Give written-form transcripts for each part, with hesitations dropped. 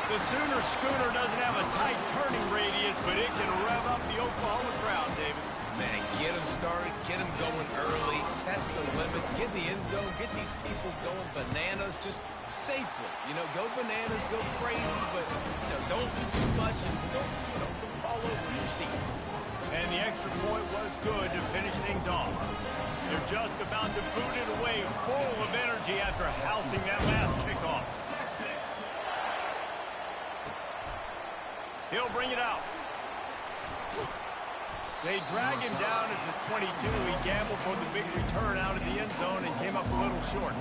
The Sooner schooner doesn't have a tight turning radius, but it can rev up the Oklahoma crowd, David. Man, get them started, get them going early, test the limits, get in the end zone, get these people going bananas just safely. You know, go bananas, go crazy, but, you know, don't do too much and don't fall over in your seats. And the extra point was good to finish things off. They're just about to boot it away, full of energy after housing that last kickoff. He'll bring it out. They drag him down at the 22. He gambled for the big return out of the end zone and came up a little short.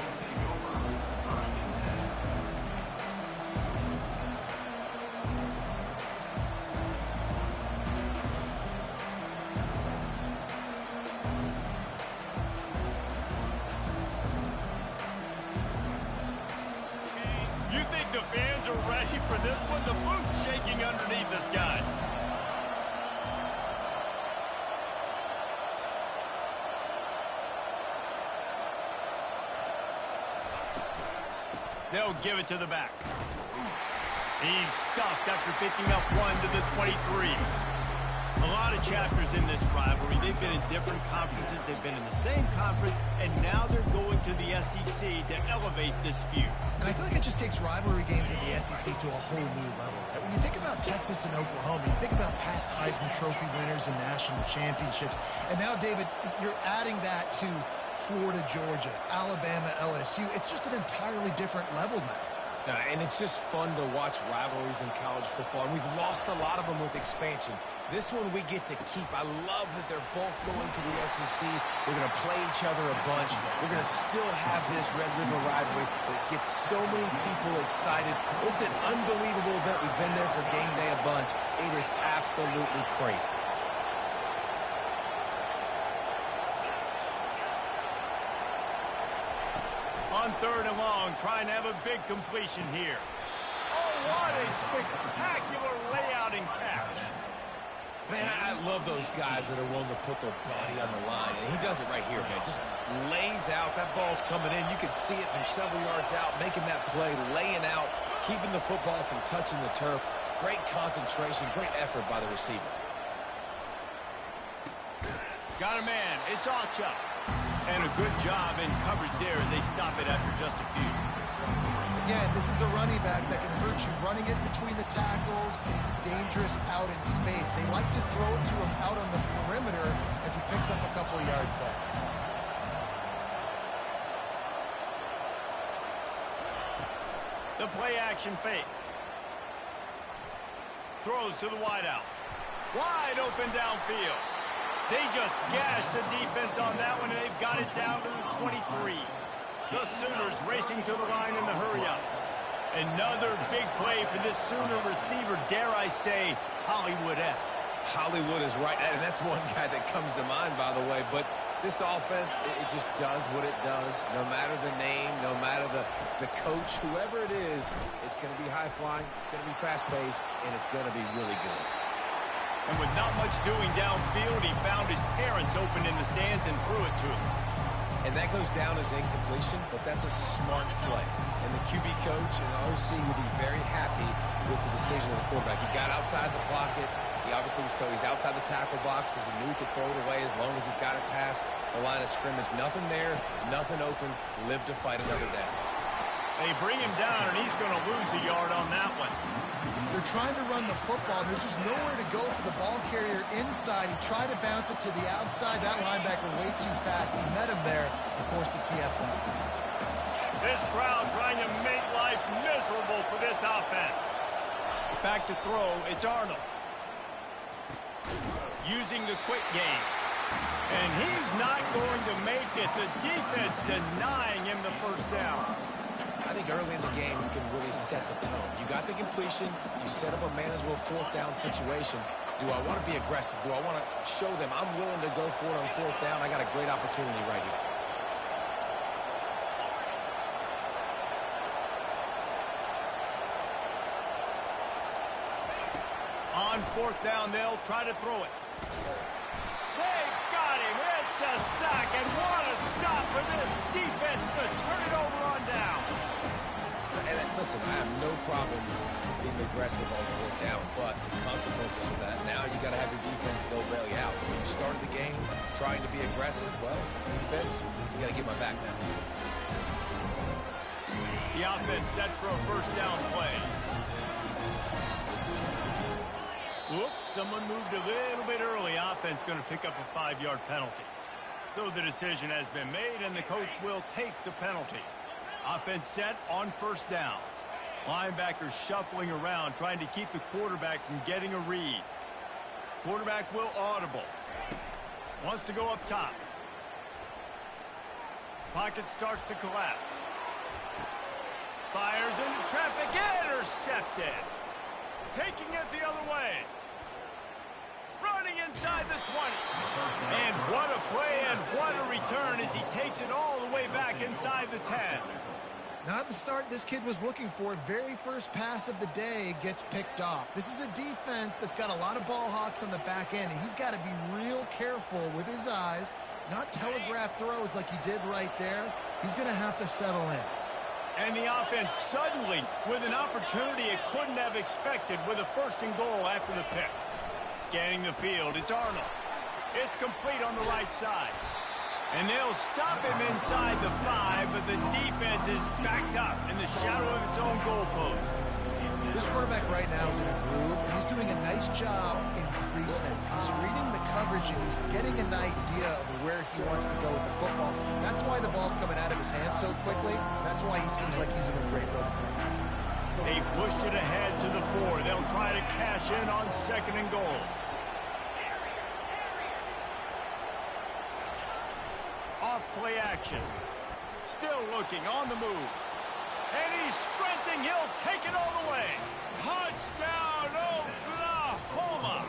You think the fans are ready for this one? The booth's shaking underneath us, guys. They'll give it to the back. He's stuffed after picking up one to the 23. A lot of chapters in this rivalry. They've been in different conferences. They've been in the same conference. And now they're going to the SEC to elevate this feud. And I feel like it just takes rivalry games in the SEC to a whole new level. When you think about Texas and Oklahoma, you think about past Heisman Trophy winners and national championships. And now, David, you're adding that to Florida, Georgia, Alabama, LSU. It's just an entirely different level now. And it's just fun to watch rivalries in college football. And we've lost a lot of them with expansion. This one we get to keep. I love that they're both going to the SEC. They're going to play each other a bunch. We're going to still have this Red River rivalry that gets so many people excited. It's an unbelievable event. We've been there for game day a bunch. It is absolutely crazy. On 3rd and long, trying to have a big completion here. Oh, what a spectacular layout and catch. Man, I love those guys that are willing to put their body on the line. And he does it right here, man. Just lays out. That ball's coming in. You can see it from several yards out, making that play, laying out, keeping the football from touching the turf. Great concentration, great effort by the receiver. Got a man. It's Ocha. And a good job in coverage there as they stop it after just a few. Again, this is a running back that can hurt you running it between the tackles, and he's dangerous out in space. They like to throw it to him out on the perimeter as he picks up a couple of yards there. The play action fake. Throws to the wideout. Wide open downfield. They just gashed the defense on that one, and they've got it down to the 23. The Sooners racing to the line in the hurry-up. Another big play for this Sooner receiver, dare I say, Hollywood-esque. Hollywood is right, and that's one guy that comes to mind, by the way. But this offense, it just does what it does. No matter the name, no matter the coach, whoever it is, it's going to be high-flying, it's going to be fast-paced, and it's going to be really good. And with not much doing downfield, he found his parents open in the stands and threw it to him. And that goes down as incompletion, but that's a smart play. And the QB coach and the OC will be very happy with the decision of the quarterback. He got outside the pocket. He obviously was he's outside the tackle boxes. He knew he could throw it away as long as he got it past the line of scrimmage. Nothing there, nothing open. Live to fight another down. They bring him down, and he's going to lose a yard on that one. They're trying to run the football. There's just nowhere to go for the ball carrier inside. He tried to bounce it to the outside. That linebacker way too fast. He met him there and forced the TFL. This crowd trying to make life miserable for this offense. Back to throw, it's Arnold. Using the quick game. And he's not going to make it. The defense denying him the first down. I think early in the game, you can really set the tone. You got the completion. You set up a manageable 4th down situation. Do I want to be aggressive? Do I want to show them I'm willing to go for it on 4th down? I got a great opportunity right here. On 4th down, they'll try to throw it. They got him. It's a sack, and what a stop for this defense to turn it over on down. And listen, I have no problem being aggressive on fourth down, but the consequences of that, now you got to have your defense go bail you out. So you started the game trying to be aggressive. Well, defense, you got to get my back now. The offense set for a first down play. Whoops, someone moved a little bit early. Offense going to pick up a 5-yard penalty. So the decision has been made, and the coach will take the penalty. Offense set on first down. Linebackers shuffling around, trying to keep the quarterback from getting a read. Quarterback will audible. Wants to go up top. Pocket starts to collapse. Fires into traffic. Intercepted. Taking it the other way. Running inside the 20. And what a play and what a return as he takes it all the way back inside the 10. Not the start this kid was looking for. Very first pass of the day gets picked off. This is a defense that's got a lot of ball hawks on the back end, and he's got to be real careful with his eyes, not telegraph throws like he did right there. He's going to have to settle in. And the offense suddenly with an opportunity it couldn't have expected with a first and goal after the pick. Scanning the field, it's Arnold. It's complete on the right side. And they'll stop him inside the 5, but the defense is backed up in the shadow of its own goalpost. This quarterback right now is in a groove, and he's doing a nice job increasing it. He's reading the coverage, and he's getting an idea of where he wants to go with the football. That's why the ball's coming out of his hands so quickly. That's why he seems like he's in a great rhythm. They've pushed it ahead to the 4. They'll try to cash in on second and goal. Off play action. Still looking on the move. And he's sprinting. He'll take it all the way. Touchdown, Oklahoma!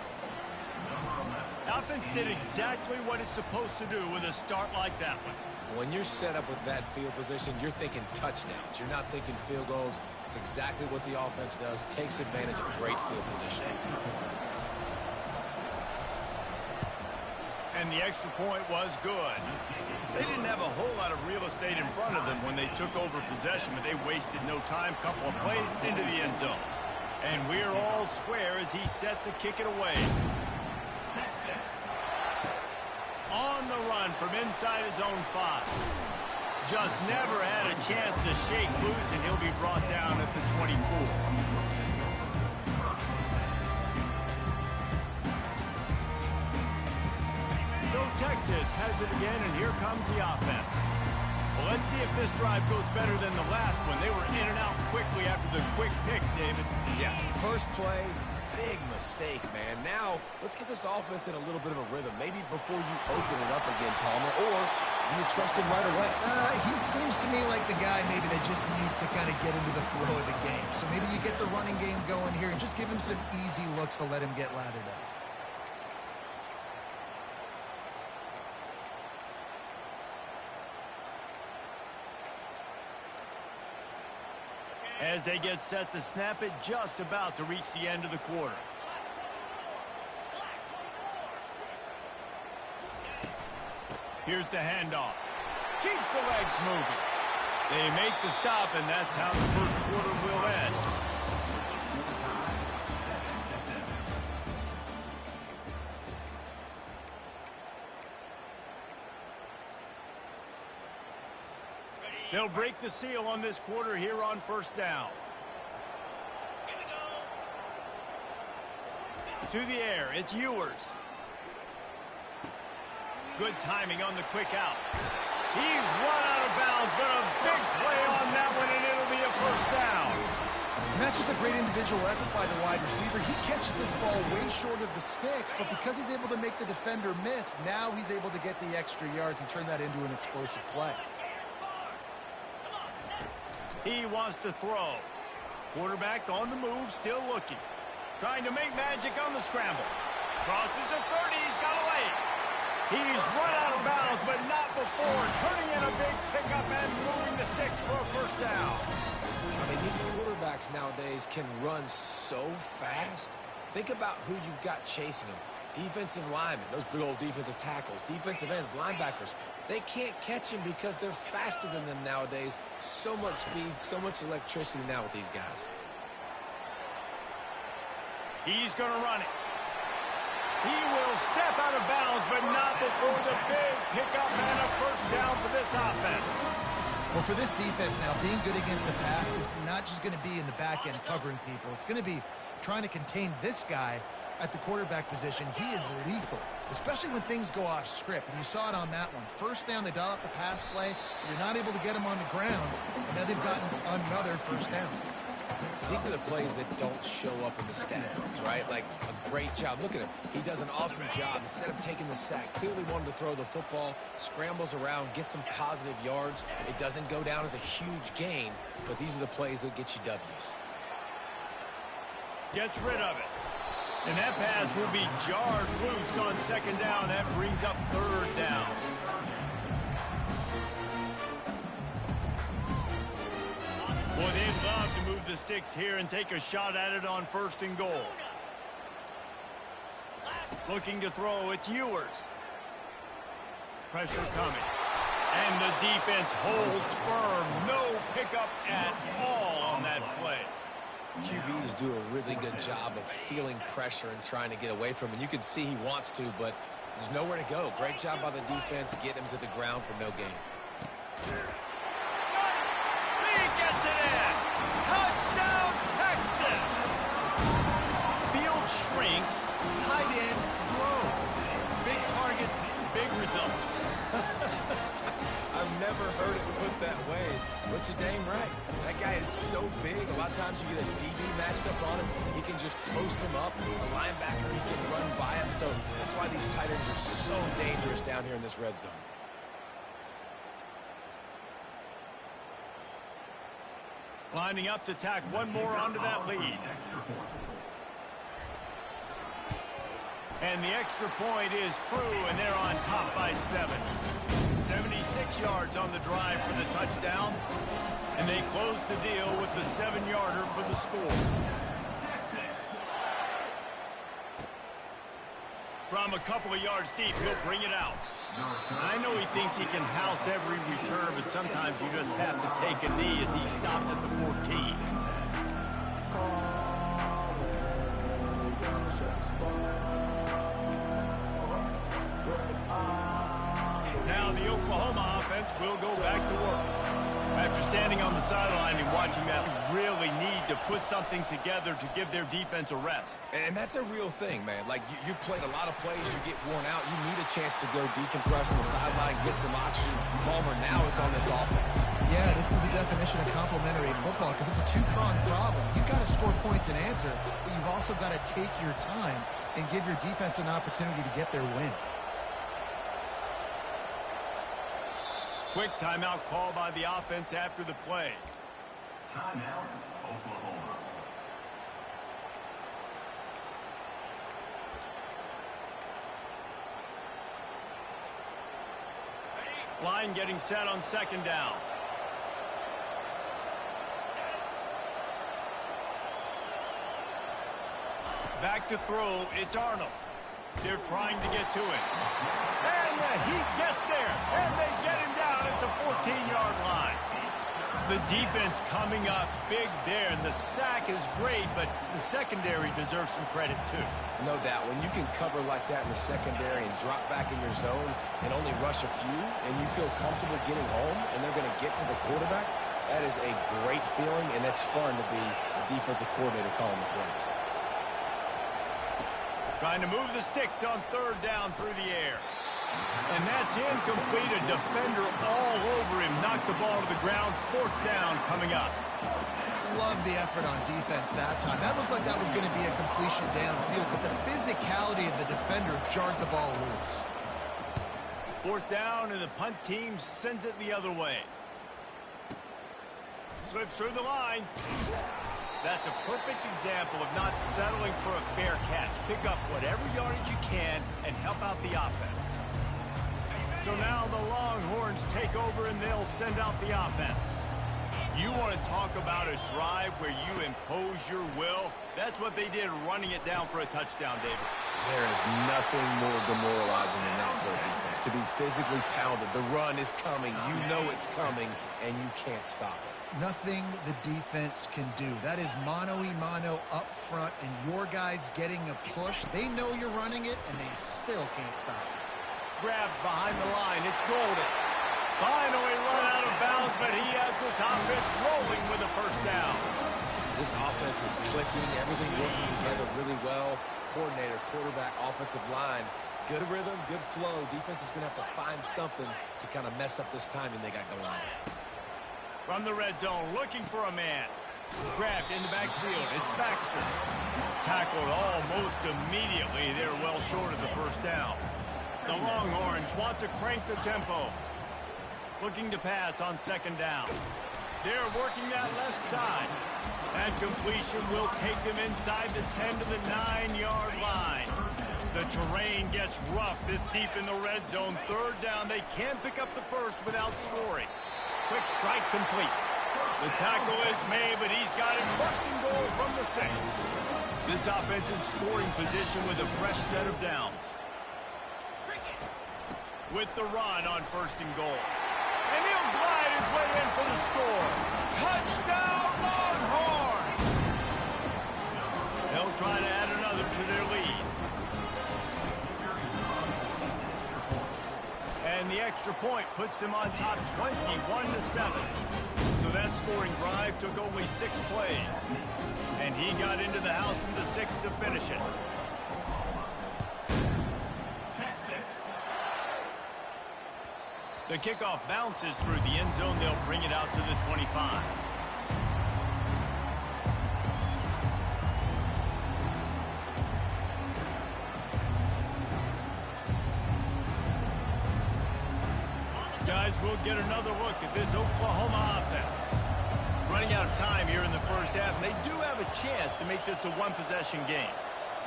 Offense did exactly what it's supposed to do with a start like that one. When you're set up with that field position, you're thinking touchdowns. You're not thinking field goals. It's exactly what the offense does. Takes advantage of a great field position. And the extra point was good. They didn't have a whole lot of real estate in front of them when they took over possession, but they wasted no time. Couple of plays into the end zone. And we're all square as he's set to kick it away. On the run from inside his own 5. Just never had a chance to shake loose, and he'll be brought down at the 24. So Texas has it again, and here comes the offense. Well, let's see if this drive goes better than the last one. They were in and out quickly after the quick pick, David. Yeah, first play, big mistake, man. Now, let's get this offense in a little bit of a rhythm. Maybe before you open it up again, Palmer, or do you trust him right away? He seems to me like the guy maybe that just needs to kind of get into the flow of the game. So maybe you get the running game going here and just give him some easy looks to let him get lathered up. As they get set to snap it, just about to reach the end of the quarter. Here's the handoff. Keeps the legs moving. They make the stop, and that's how the first quarter will end. They'll break the seal on this quarter here on first down. To the air, it's Ewers. Good timing on the quick out. He's run out of bounds, but a big play on that one, and it'll be a first down. And that's just a great individual effort by the wide receiver. He catches this ball way short of the sticks, but because he's able to make the defender miss, now he's able to get the extra yards and turn that into an explosive play. He wants to throw. Quarterback on the move, still looking. Trying to make magic on the scramble. Crosses the 30, he's got away. He's run out of bounds, but not before. Turning in a big pickup and moving the sticks for a first down. I mean, these quarterbacks nowadays can run so fast. Think about who you've got chasing him. Defensive linemen, those big old defensive tackles, defensive ends, linebackers. They can't catch him because they're faster than them nowadays. So much speed, so much electricity now with these guys. He's going to run it. He will step out of bounds, but not before the big pickup and a first down for this offense. Well, for this defense now, being good against the pass is not just going to be in the back end covering people. It's going to be trying to contain this guy at the quarterback position. He is lethal, especially when things go off script. And you saw it on that one. First down, they dial up the pass play. You're not able to get him on the ground, and now they've gotten another first down. These are the plays that don't show up in the stats, right? Like a great job. Look at him. He does an awesome job. Instead of taking the sack, clearly wanted to throw the football, scrambles around, gets some positive yards. It doesn't go down as a huge gain, but these are the plays that get you W's. Gets rid of it. And that pass will be jarred loose on second down. That brings up third down. Boy, they'd love to move the sticks here and take a shot at it on first and goal. Looking to throw, it's Ewers. Pressure coming. And the defense holds firm. No pickup at all on that play. QBs do a really good job of feeling pressure and trying to get away from it. And you can see he wants to, but there's nowhere to go. Great job by the defense getting him to the ground for no gain. He gets it in. Touchdown, Texas. Field shrinks. Tight end grows. Big targets, big results. I've never heard it put that way, but you're dang right. That guy is so big, a lot of times you get a DB matched up on him. He can just post him up. A linebacker, he can run by him. So that's why these tight ends are so dangerous down here in this red zone. Lining up to tack one more onto that lead. And the extra point is true, and they're on top by 7. 76 yards on the drive for the touchdown, and they close the deal with the 7-yarder for the score. From a couple of yards deep, he'll bring it out. I know he thinks he can house every return, but sometimes you just have to take a knee as he stopped at the 14. Now the Oklahoma offense will go back to work. After standing on the sideline and watching that, really need to put something together to give their defense a rest. And that's a real thing, man. Like, you played a lot of plays, you get worn out. You need a chance to go decompress on the sideline, get some oxygen. Palmer, now it's on this offense. Yeah, this is the definition of complementary football because it's a two-pronged problem. You've got to score points and answer, but you've also got to take your time and give your defense an opportunity to get their win. Quick timeout call by the offense after the play. Timeout, Oklahoma. Line getting set on second down. Back to throw, it's Arnold. They're trying to get to him. And the Heat gets there, and they get him down at the 14-yard line. The defense coming up big there, and the sack is great, but the secondary deserves some credit too. No doubt. When you can cover like that in the secondary and drop back in your zone and only rush a few, and you feel comfortable getting home, and they're going to get to the quarterback, that is a great feeling, and it's fun to be a defensive coordinator calling the plays. Trying to move the sticks on third down through the air. And that's incomplete. A defender all over him. Knocked the ball to the ground. Fourth down coming up. Love the effort on defense that time. That looked like that was going to be a completion downfield, but the physicality of the defender jarred the ball loose. Fourth down, and the punt team sends it the other way. Slips through the line. That's a perfect example of not settling for a fair catch. Pick up whatever yardage you can and help out the offense. So now the Longhorns take over and they'll send out the offense. You want to talk about a drive where you impose your will? That's what they did, running it down for a touchdown, David. There is nothing more demoralizing than that for a defense. To be physically pounded. The run is coming. You know it's coming, and you can't stop it. Nothing the defense can do. That is mano-a-mano up front, and your guys getting a push. They know you're running it, and they still can't stop it. Grabbed behind the line. It's Golden. Finally run out of bounds, but he has this offense rolling with a first down. This offense is clicking. Everything working together really well. Coordinator, quarterback, offensive line. Good rhythm, good flow. Defense is going to have to find something to kind of mess up this timing they got going on. From the red zone, looking for a man. Grabbed in the backfield. It's Baxter. Tackled almost immediately. They're well short of the first down. The Longhorns want to crank the tempo. Looking to pass on second down. They're working that left side. That completion will take them inside the 10 to the 9-yard line. The terrain gets rough this deep in the red zone. Third down, they can't pick up the first without scoring. Quick strike complete. The tackle is made, but he's got it first and goal from the 6. This offense in scoring position with a fresh set of downs. With the run on first and goal. And he'll glide his way in for the score. Touchdown, Longhorns! They'll try to add another to their lead. And the extra point puts them on top 21-7. So that scoring drive took only 6 plays. And he got into the house from the 6 to finish it. The kickoff bounces through the end zone. They'll bring it out to the 25. Guys, we'll get another look at this Oklahoma offense. Running out of time here in the first half, and they do have a chance to make this a one-possession game.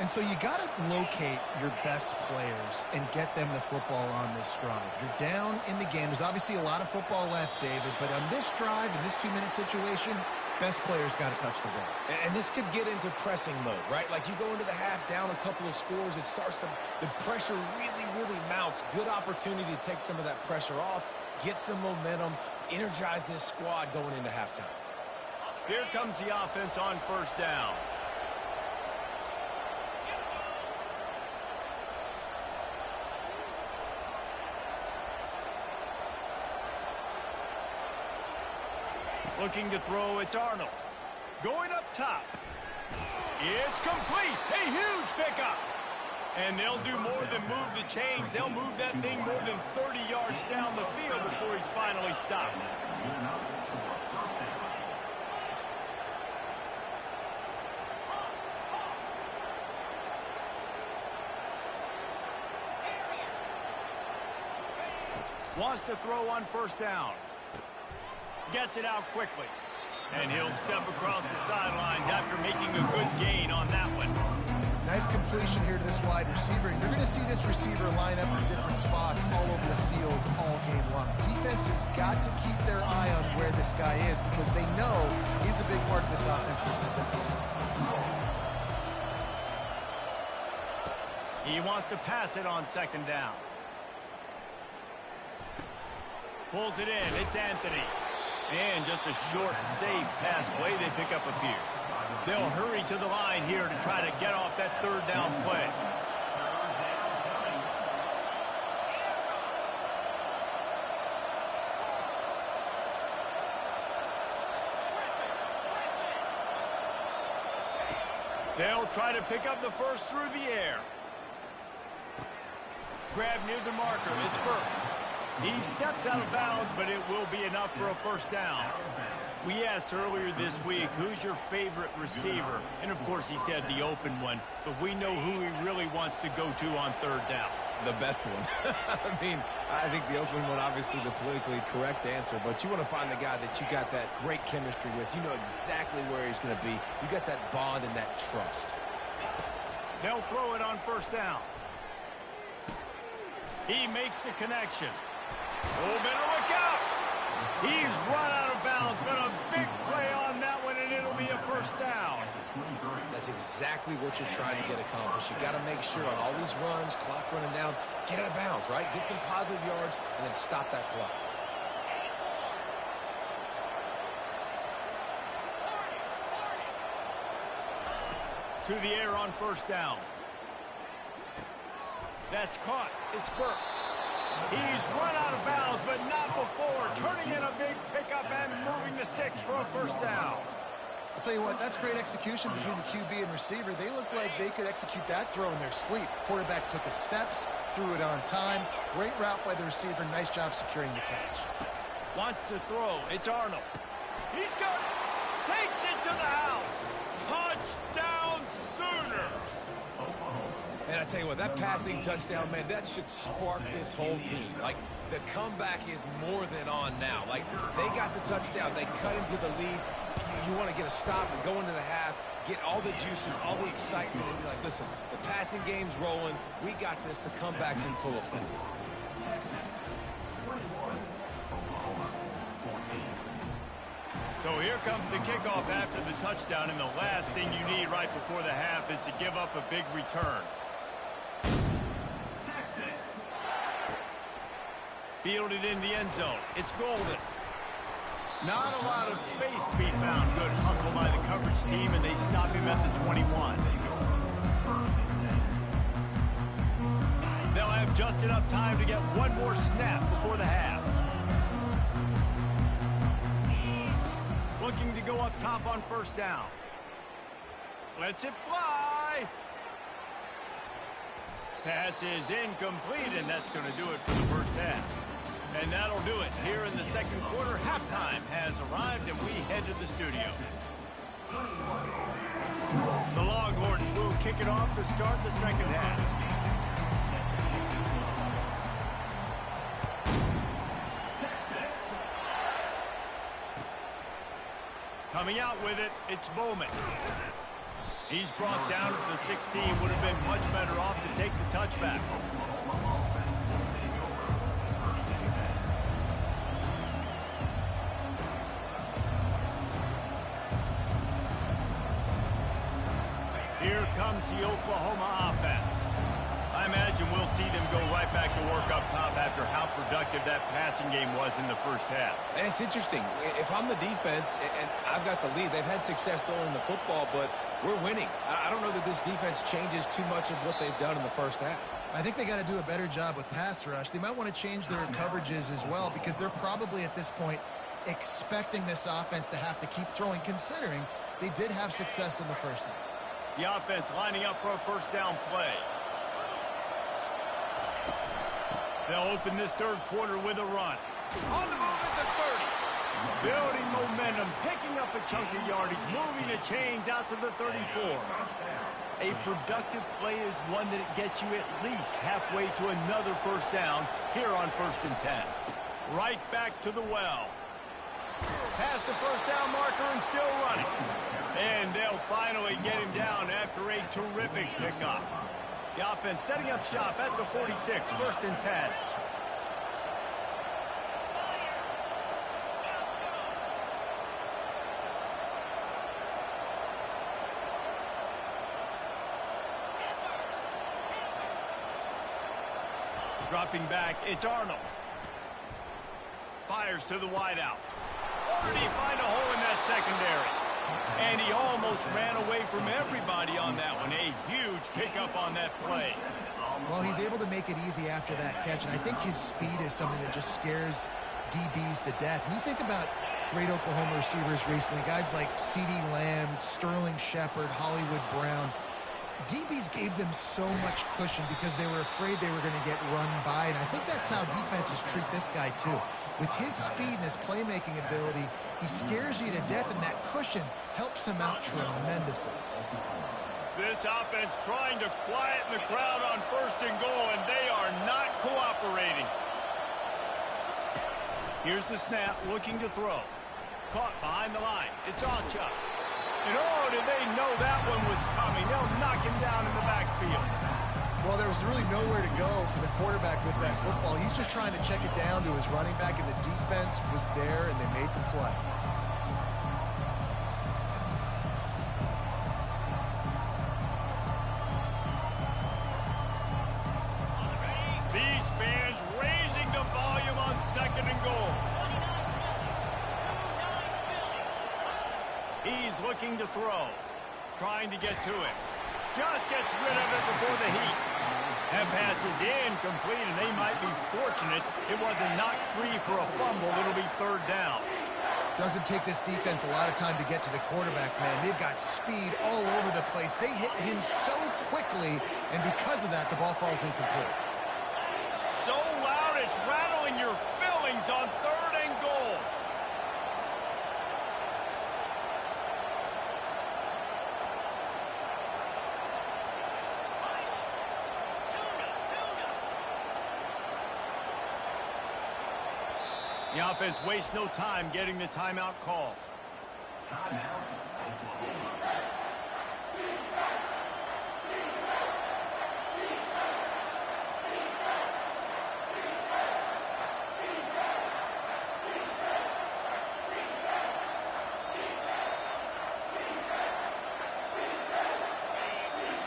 And so you got to locate your best players and get them the football on this drive. You're down in the game. There's obviously a lot of football left, David, but on this drive, in this 2-minute situation, best players got to touch the ball. And this could get into pressing mode, right? Like you go into the half down a couple of scores, it starts to, the pressure really mounts. Good opportunity to take some of that pressure off, get some momentum, energize this squad going into halftime. Here comes the offense on first down. Looking to throw, it's Arnold. Going up top. It's complete. A huge pickup. And they'll do more than move the chains. They'll move that thing more than 30 yards down the field before he's finally stopped. Wants to throw on first down. Gets it out quickly. And he'll step across the sidelines after making a good gain on that one. Nice completion here to this wide receiver. And you're going to see this receiver line up in different spots all over the field all game long. Defense has got to keep their eye on where this guy is because they know he's a big part of this offense's success. He wants to pass it on second down. Pulls it in. It's Anthony. And just a short, safe pass play. They pick up a few. They'll hurry to the line here to try to get off that third down play. They'll try to pick up the first through the air. Grab near the marker. It's Burks. He steps out of bounds, but it will be enough for a first down. We asked earlier this week, who's your favorite receiver? And, of course, he said the open one. But we know who he really wants to go to on third down. The best one. I think the open one, obviously the politically correct answer. But you want to find the guy that you got that great chemistry with. You know exactly where he's going to be. You got that bond and that trust. They'll throw it on first down. He makes the connection. Oh, better look out. He's run out of bounds, but a big first down. That's exactly what you're trying to get accomplished. You got to make sure on all these runs, clock running down, get out of bounds, right? Get some positive yards and then stop that clock. To the air on first down. That's caught. It's Burks. He's run out of bounds, but not before. Turning in a big pickup and moving the sticks for a first down. I'll tell you what, that's great execution between the QB and receiver. They look like they could execute that throw in their sleep. Quarterback took his steps, threw it on time. Great route by the receiver. Nice job securing the catch. Wants to throw. It's Arnold. He's got it. Takes it to the house. Touchdown, Sooners. And I tell you what, that passing touchdown, man, that should spark this whole team. Like, the comeback is more than on now. Like, they got the touchdown. They cut into the lead. You want to get a stop and go into the half, get all the juices, all the excitement, and be like, listen, the passing game's rolling. We got this. The comeback's in full effect. So here comes the kickoff after the touchdown, and the last thing you need right before the half is to give up a big return. Fielded in the end zone. It's Golden. Not a lot of space to be found. Good hustle by the coverage team, and they stop him at the 21. They'll have just enough time to get one more snap before the half. Looking to go up top on first down. Lets it fly. Pass is incomplete, and that's going to do it for the first half. And that'll do it. Here in the second quarter, halftime has arrived, and we head to the studio. The Longhorns will kick it off to start the second half. Coming out with it, it's Bowman. He's brought down at the 16. Would have been much better off to take the touchback. Here comes the Oklahoma offense. I imagine we'll see them go right back to work up top after how productive that passing game was in the first half. And it's interesting. If I'm the defense and I've got the lead, they've had success throwing the football, but we're winning. I don't know that this defense changes too much of what they've done in the first half. I think they got to do a better job with pass rush. They might want to change their coverages as well, because they're probably at this point expecting this offense to have to keep throwing, considering they did have success in the first half. The offense lining up for a first down play. They'll open this third quarter with a run. On the move at the 30. Building momentum, picking up a chunk of yardage, moving the chains out to the 34. A productive play is one that gets you at least halfway to another first down here on 1st and 10. Right back to the well. Past the first down marker and still running. And they'll finally get him down after a terrific pickup. The offense setting up shop at the 46, 1st and 10. Dropping back, it's Arnold. Fires to the wideout. Or did he find a hole in that secondary? And he almost ran away from everybody on that one. A huge pickup on that play. Well, he's able to make it easy after that catch, and I think his speed is something that just scares DBs to death. And you think about great Oklahoma receivers recently, guys like CeeDee Lamb, Sterling Shepard, Hollywood Brown. DBs gave them so much cushion because they were afraid they were going to get run by, and I think that's how defenses treat this guy too. With his speed and his playmaking ability, he scares you to death, and that cushion helps him out tremendously. This offense trying to quieten the crowd on 1st and goal, and they are not cooperating. Here's the snap, looking to throw. Caught behind the line. It's Alchuk. And oh, did they know that one was coming. They'll knock him down in the backfield. Well, there was really nowhere to go for the quarterback with that football. He's just trying to check it down to his running back, and the defense was there, and they made the play. He's looking to throw. Trying to get to it. Just gets rid of it before the heat. That pass is incomplete, and they might be fortunate it wasn't knocked free for a fumble. It'll be third down. Doesn't take this defense a lot of time to get to the quarterback, man. They've got speed all over the place. They hit him so quickly, and because of that, the ball falls incomplete. So loud it's rattling your fillings on 3rd and goal. The offense wastes no time getting the timeout call. Timeout, Oklahoma.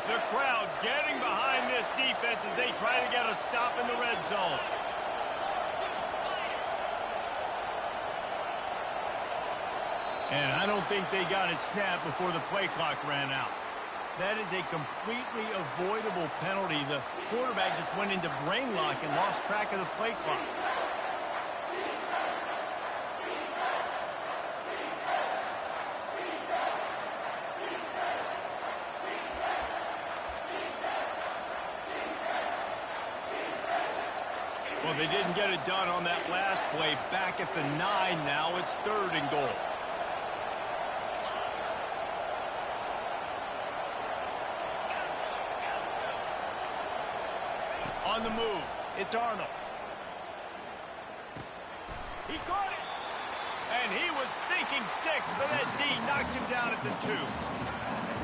The crowd getting behind this defense as they try to get a stop in the red zone. And I don't think they got it snapped before the play clock ran out. That is a completely avoidable penalty. The quarterback just went into brain lock and lost track of the play clock. Well, they didn't get it done on that last play. Back at the 9 now. It's 3rd and goal. On the move, it's Arnold. He caught it. And he was thinking 6, but that D knocks him down at the 2.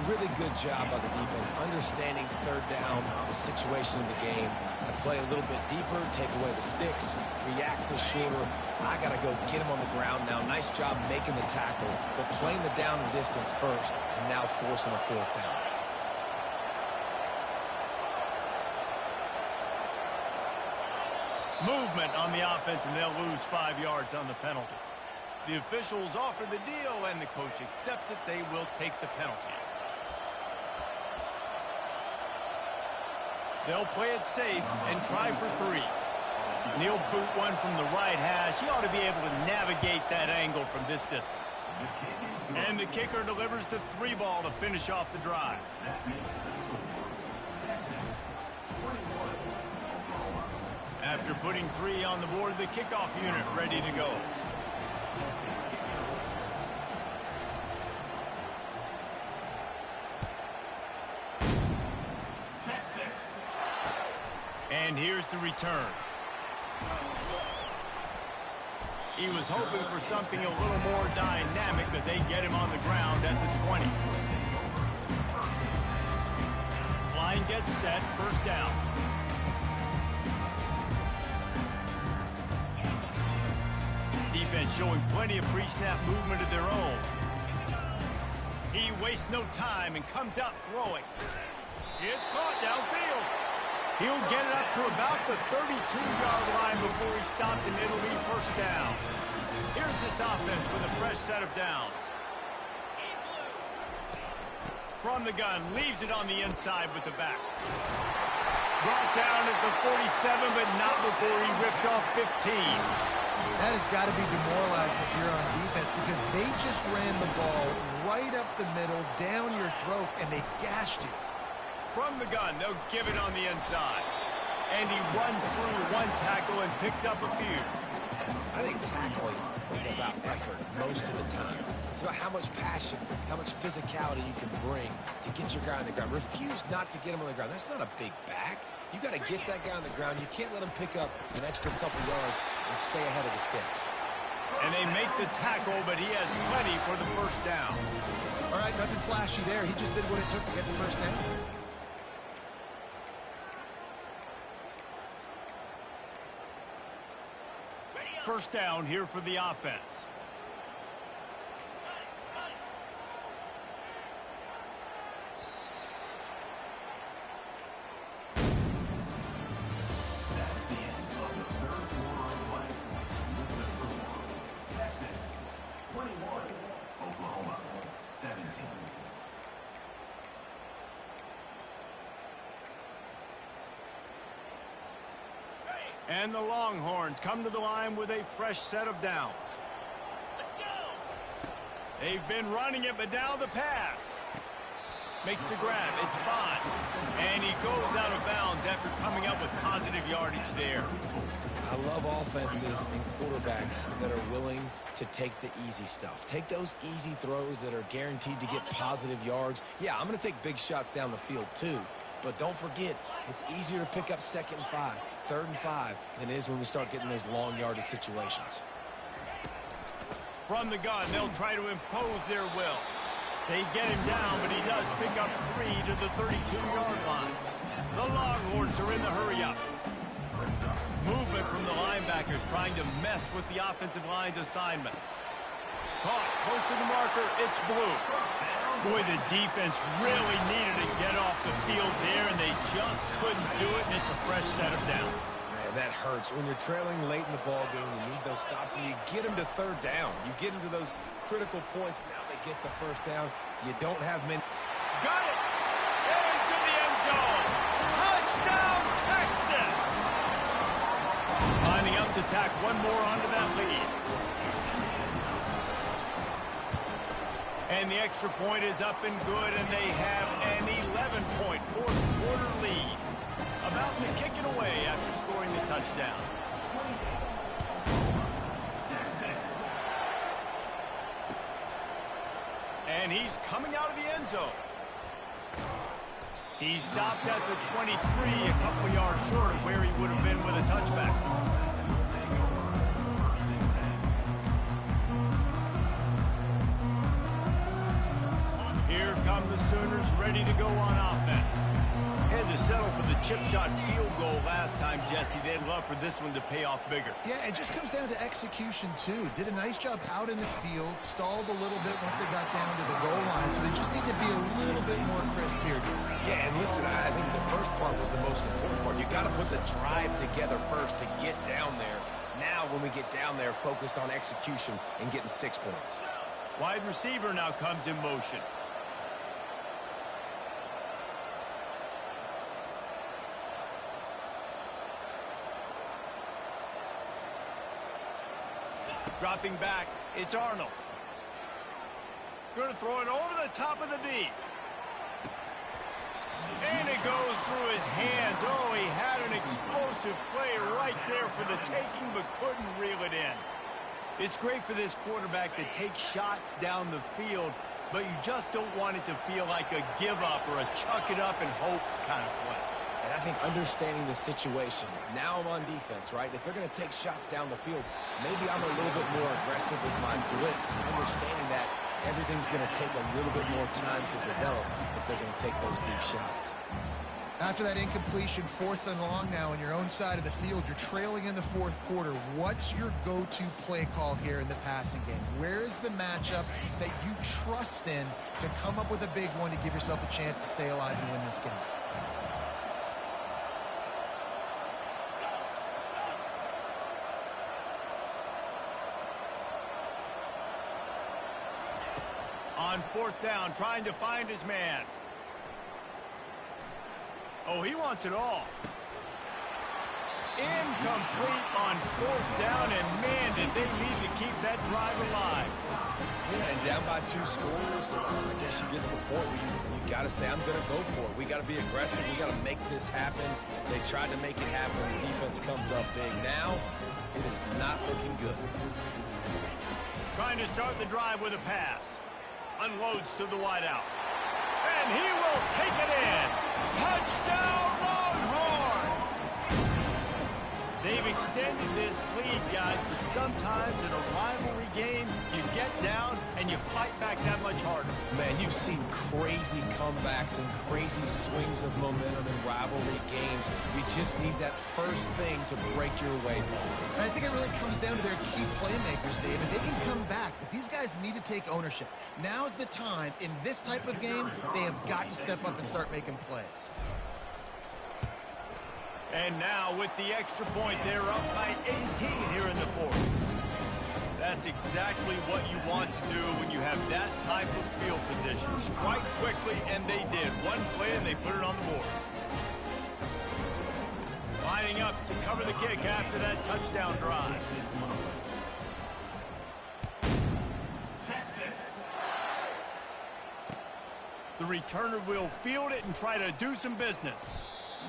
Really good job by the defense, understanding 3rd down, the situation of the game. I play a little bit deeper, take away the sticks, react to shorter. I got to go get him on the ground now. Nice job making the tackle, but playing the down and distance first, and now forcing a 4th down. Movement on the offense, and they'll lose 5 yards on the penalty. The officials offer the deal, and the coach accepts it. They will take the penalty. They'll play it safe and try for 3. And he'll boot one from the right hash. He ought to be able to navigate that angle from this distance. And the kicker delivers the 3 ball to finish off the drive. After putting 3 on the board, the kickoff unit ready to go. And here's the return. He was hoping for something a little more dynamic, but they get him on the ground at the 20. Line gets set, 1st down. Defense showing plenty of pre-snap movement of their own. He wastes no time and comes out throwing. It's caught downfield. He'll get it up to about the 32-yard line before he stopped, and it'll be 1st down. Here's this offense with a fresh set of downs. From the gun, leaves it on the inside with the back. Brought down at the 47, but not before he ripped off 15. That has got to be demoralizing if you're on defense, because they just ran the ball right up the middle, down your throats, and they gashed you. From the gun, they'll give it on the inside. And he runs through 1 tackle and picks up a few. I think tackling is about effort most of the time. It's about how much passion, how much physicality you can bring to get your guy on the ground. Refuse not to get him on the ground. That's not a big back. You got to get that guy on the ground. You can't let him pick up an extra couple yards and stay ahead of the sticks. And they make the tackle, but he has plenty for the 1st down. All right, nothing flashy there. He just did what it took to get the 1st down. First down here for the offense. And the Longhorns come to the line with a fresh set of downs. Let's go! They've been running it, but now the pass. Makes the grab. It's Bond. And he goes out of bounds after coming up with positive yardage there. I love offenses and quarterbacks that are willing to take the easy stuff. Take those easy throws that are guaranteed to get positive yards. Yeah, I'm going to take big shots down the field too. But don't forget, it's easier to pick up 2nd and 5, 3rd and 5 than it is when we start getting those long yardage situations. From the gun, they'll try to impose their will. They get him down, but he does pick up 3 to the 32-yard line. The Longhorns are in the hurry-up. Movement from the linebackers trying to mess with the offensive line's assignments. Caught, close to the marker, it's Blue. Boy, the defense really needed to get off the field there, and they just couldn't do it, and it's a fresh set of downs. Man, that hurts. When you're trailing late in the ball game, you need those stops, and you get them to 3rd down. You get them to those critical points. Now they get the 1st down. You don't have many. Got it! Into the end zone! Touchdown, Texas! Lining up to tack one more onto that lead. And the extra point is up and good, and they have an 11-point fourth-quarter lead. About to kick it away after scoring the touchdown. And he's coming out of the end zone. He stopped at the 23, a couple yards short of where he would have been with a touchback. Here come the Sooners ready to go on offense. Had to settle for the chip shot field goal last time, Jesse. They'd love for this one to pay off bigger. Yeah, it just comes down to execution, too. Did a nice job out in the field, stalled a little bit once they got down to the goal line, so they just need to be a little bit more crisp here. Yeah, and listen, I think the first part was the most important part. You got to put the drive together first to get down there. Now, when we get down there, focus on execution and getting 6 points. Wide receiver now comes in motion. Dropping back, it's Arnold. Going to throw it over the top of the D. And it goes through his hands. Oh, he had an explosive play right there for the taking, but couldn't reel it in. It's great for this quarterback to take shots down the field, but you just don't want it to feel like a give-up or a chuck-it-up and hope kind of play. And I think understanding the situation, now I'm on defense, right? If they're going to take shots down the field, maybe I'm a little bit more aggressive with my blitz, understanding that everything's going to take a little bit more time to develop if they're going to take those deep shots. After that incompletion, 4th and long now on your own side of the field, you're trailing in the 4th quarter. What's your go-to play call here in the passing game? Where is the matchup that you trust in to come up with a big one to give yourself a chance to stay alive and win this game? On 4th down, trying to find his man. Oh, he wants it all. Incomplete on 4th down, and man, did they need to keep that drive alive. Yeah, and down by 2 scores, I guess you get to the point where you got to say, I'm going to go for it. We got to be aggressive. We got to make this happen. They tried to make it happen. The defense comes up big. Now, it is not looking good. Trying to start the drive with a pass. Unloads to the wideout. And he will take it in. Touchdown, Longhorns! They've extended this lead, guys, but sometimes in a rivalry game, you get down and you fight back that much harder. Man, you've seen crazy comebacks and crazy swings of momentum in rivalry games. You just need that first thing to break your way, Paul. And I think it really comes down to their key playmakers, David. They can come back, but these guys need to take ownership. Now's the time. In this type of game, they have got to step up and start making plays. And now with the extra point, they're up by 18 here in the 4th. That's exactly what you want to do when you have that type of field position. Strike quickly, and they did. One play, and they put it on the board. Lining lining up to cover the kick after that touchdown drive. The returner will field it and try to do some business.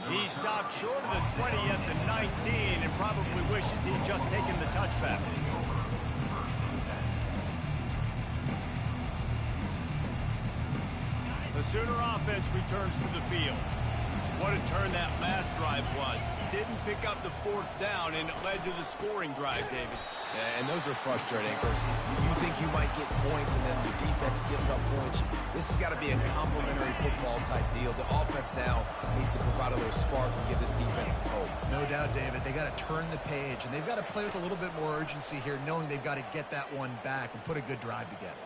He stopped short of the 20 at the 19 and probably wishes he'd just taken the touchback. The Sooner offense returns to the field. What a turn that last drive was. Didn't pick up the fourth down, and it led to the scoring drive, David. Yeah, and those are frustrating because you think you might get points, and then the defense gives up points. This has got to be a complementary football type deal. The offense now needs to provide a little spark and give this defense some hope. No doubt, David. They got to turn the page, and they've got to play with a little bit more urgency here, knowing they've got to get that one back and put a good drive together.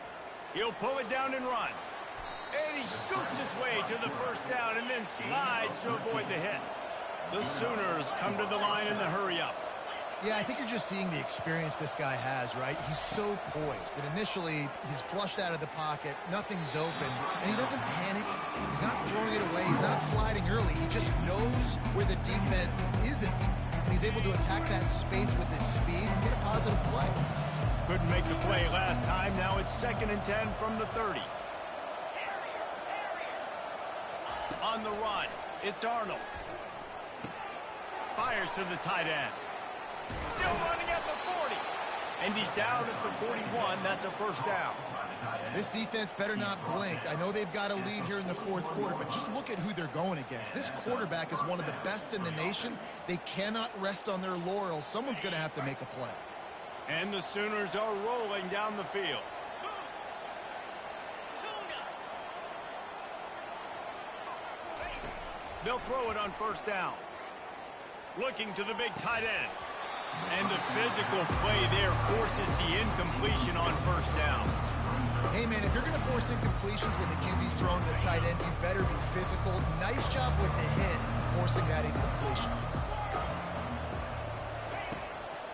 He'll pull it down and run. And he scoots his way to the first down and then slides to avoid the hit. The Sooners come to the line in the hurry-up. Yeah, I think you're just seeing the experience this guy has, right? He's so poised that initially he's flushed out of the pocket, nothing's open, and he doesn't panic. He's not throwing it away. He's not sliding early. He just knows where the defense isn't, and he's able to attack that space with his speed and get a positive play. Couldn't make the play last time. Now it's 2nd and 10 from the 30. On the run, it's Arnold. Fires to the tight end. Still running at the 40. And he's down at the 41. That's a first down. This defense better not blink. I know they've got a lead here in the fourth quarter, but just look at who they're going against. This quarterback is one of the best in the nation. They cannot rest on their laurels. Someone's going to have to make a play. And the Sooners are rolling down the field. They'll throw it on first down. Looking to the big tight end. And the physical play there forces the incompletion on first down. Hey, man, if you're going to force incompletions when the QB's throwing to the tight end, you better be physical. Nice job with the hit, forcing that incompletion.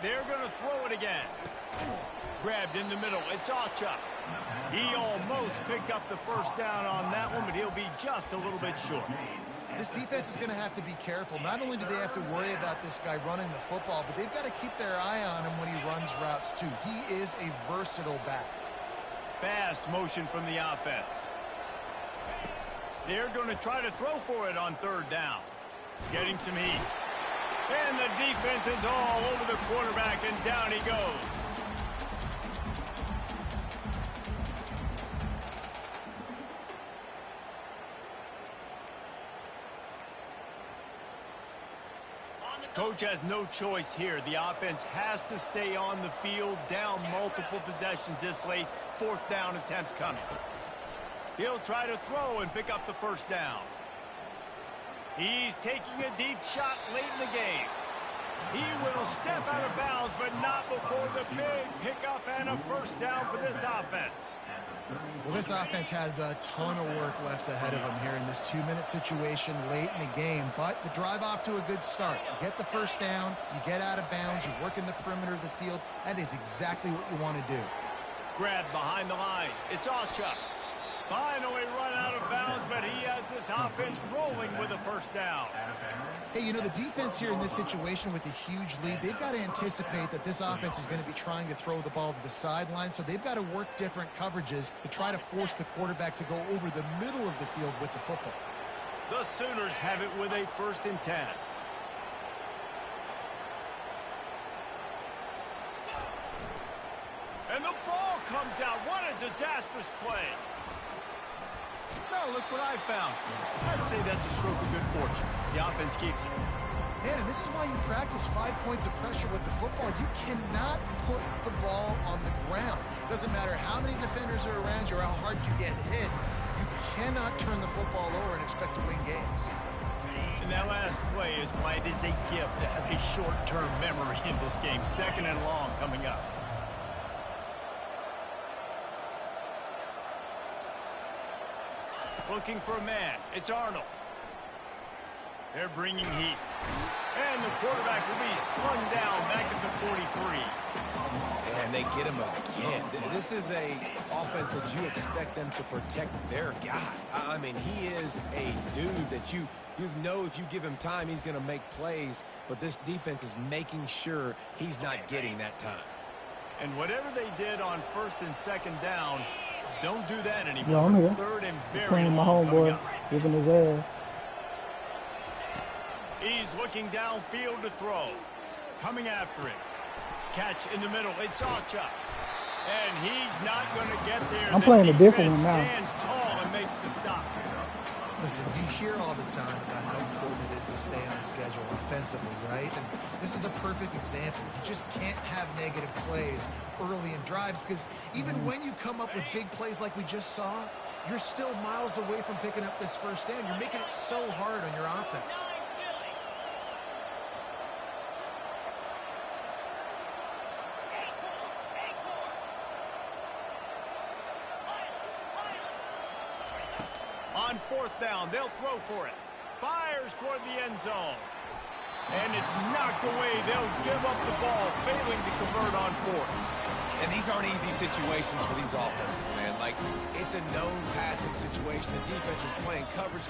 They're going to throw it again. Grabbed in the middle. It's Ocha. He almost picked up the first down on that one, but he'll be just a little bit short. This defense is going to have to be careful. Not only do they have to worry about this guy running the football, but they've got to keep their eye on him when he runs routes, too. He is a versatile back. Fast motion from the offense. They're going to try to throw for it on third down. Getting some heat. And the defense is all over the quarterback, and down he goes. Coach has no choice here. The offense has to stay on the field, down multiple possessions this late. Fourth down attempt coming. He'll try to throw and pick up the first down. He's taking a deep shot late in the game. He will step out of bounds, but not before the big pickup and a first down for this offense. Well, this offense has a ton of work left ahead of them here in this 2-minute situation late in the game, but the drive off to a good start. You get the first down, you get out of bounds, you work in the perimeter of the field. That is exactly what you want to do. Grabbed behind the line. It's Ocha. Finally run out of bounds, but he has this offense rolling with a first down. Hey, you know, the defense here in this situation with a huge lead, they've got to anticipate that this offense is going to be trying to throw the ball to the sideline, so they've got to work different coverages to try to force the quarterback to go over the middle of the field with the football. The Sooners have it with a 1st and 10. And the ball comes out. What a disastrous play. Now look what I found. I'd say that's a stroke of good fortune. The offense keeps it. Man, and this is why you practice 5 points of pressure with the football. You cannot put the ball on the ground. Doesn't matter how many defenders are around you or how hard you get hit. You cannot turn the football over and expect to win games. And that last play is why it is a gift to have a short-term memory in this game. 2nd and long coming up. Looking for a man. It's Arnold. They're bringing heat. And the quarterback will be slung down back at the 43. And they get him again. This is a offense that you expect them to protect their guy. I mean, he is a dude that you know if you give him time, he's going to make plays. But this defense is making sure he's not getting that time. And whatever they did on first and second down, don't do that anymore. Yeah, I'm here. Third and very Playing my long coming homeboy, up. giving his ass. He's looking downfield to throw. Coming after it. Catch in the middle. It's Ocha. And he's not going to get there. I'm playing a different one now. Stands tall and makes the stop. Listen, you hear all the time about how important it is to stay on schedule offensively, right? And this is a perfect example. You just can't have negative plays early in drives because even when you come up with big plays like we just saw, you're still miles away from picking up this first down. You're making it so hard on your offense. On fourth down, they'll throw for it. Fires toward the end zone. And it's knocked away. They'll give up the ball, failing to convert on fourth. And these aren't easy situations for these offenses, man. Like, it's a known passing situation. The defense is playing coverage.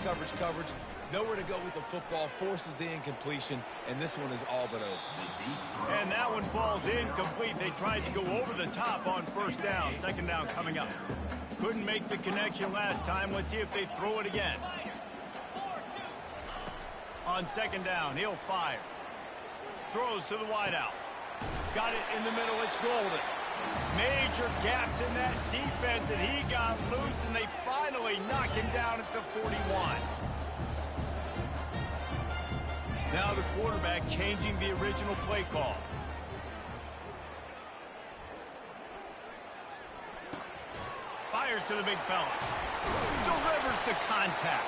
Nowhere to go with the football, forces the incompletion, and this one is all but over. And that one falls incomplete. They tried to go over the top on first down. Second down coming up. Couldn't make the connection last time. Let's see if they throw it again. On second down, he'll fire. Throws to the wideout. Got it in the middle. It's Golden. Major gaps in that defense, and he got loose, and they finally knock him down at the 41. Now the quarterback changing the original play call. Fires to the big fella. Delivers to contact.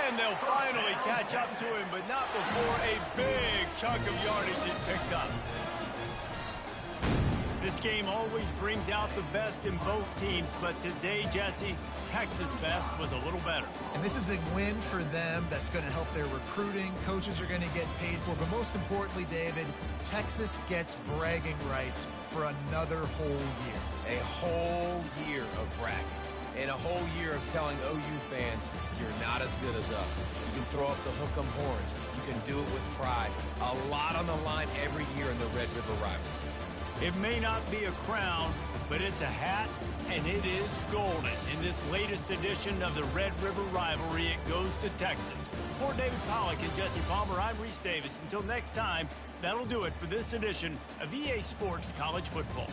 And they'll finally catch up to him, but not before a big chunk of yardage is picked up. This game always brings out the best in both teams, but today, Jesse, Texas' best was a little better. And this is a win for them that's going to help their recruiting. Coaches are going to get paid for. But most importantly, David, Texas gets bragging rights for another whole year. A whole year of bragging. And a whole year of telling OU fans, you're not as good as us. You can throw up the hook 'em horns. You can do it with pride. A lot on the line every year in the Red River rivalry. It may not be a crown, but it's a hat, and it is golden. In this latest edition of the Red River rivalry, it goes to Texas. For David Pollack and Jesse Palmer, I'm Reese Davis. Until next time, that'll do it for this edition of EA Sports College Football.